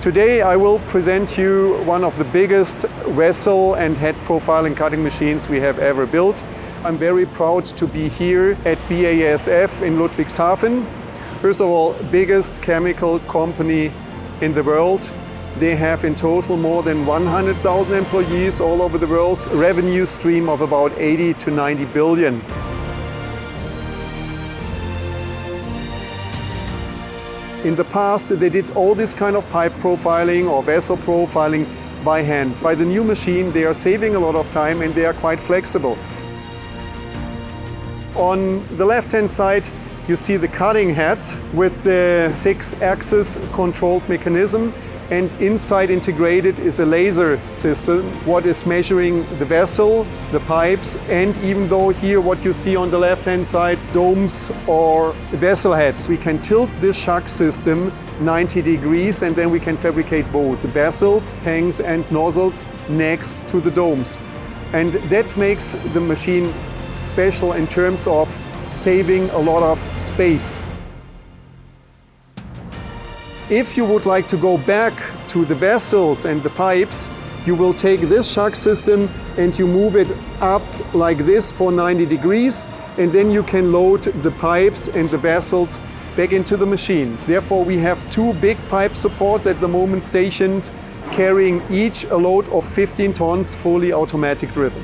Today I will present you one of the biggest vessel and head profiling cutting machines we have ever built. I'm very proud to be here at BASF in Ludwigshafen. First of all, biggest chemical company in the world. They have in total more than 100,000 employees all over the world, a revenue stream of about 80 to 90 billion. In the past, they did all this kind of pipe profiling or vessel profiling by hand. By the new machine, they are saving a lot of time and they are quite flexible. On the left-hand side, you see the cutting head with the 6-axis controlled mechanism, and inside integrated is a laser system, what is measuring the vessel, the pipes, and even though here what you see on the left-hand side, domes or vessel heads. We can tilt this shock system 90 degrees and then we can fabricate both the vessels, tanks and nozzles next to the domes. And that makes the machine special in terms of saving a lot of space. If you would like to go back to the vessels and the pipes, you will take this shock system and you move it up like this for 90 degrees, and then you can load the pipes and the vessels back into the machine. Therefore, we have two big pipe supports at the moment stationed, carrying each a load of 15 tons, fully automatic driven.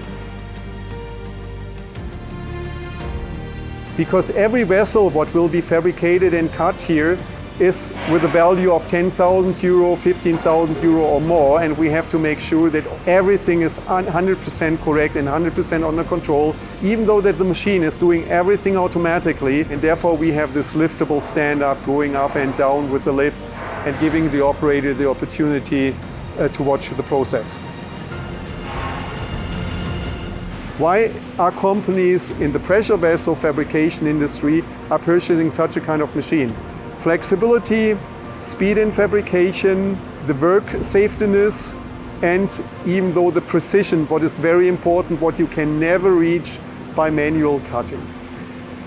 Because every vessel what will be fabricated and cut here is with a value of 10,000 euro, 15,000 euro or more, and we have to make sure that everything is 100% correct and 100% under control, even though that the machine is doing everything automatically, and therefore we have this liftable stand-up going up and down with the lift and giving the operator the opportunity to watch the process. Why are companies in the pressure vessel fabrication industry are purchasing such a kind of machine? Flexibility, speed in fabrication, the work safetiness, and even though the precision, what is very important, what you can never reach by manual cutting.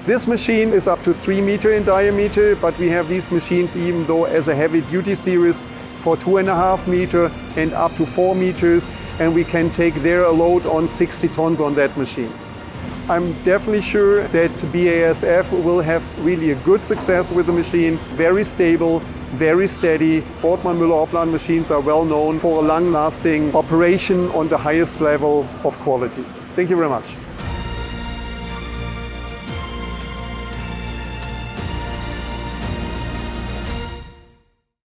This machine is up to 3 meters in diameter, but we have these machines even though as a heavy-duty series for 2.5 meters and up to 4 meters, and we can take there a load on 60 tons on that machine. I'm definitely sure that BASF will have really a good success with the machine, very stable, very steady. Voortman Müller Opladen machines are well known for a long-lasting operation on the highest level of quality. Thank you very much.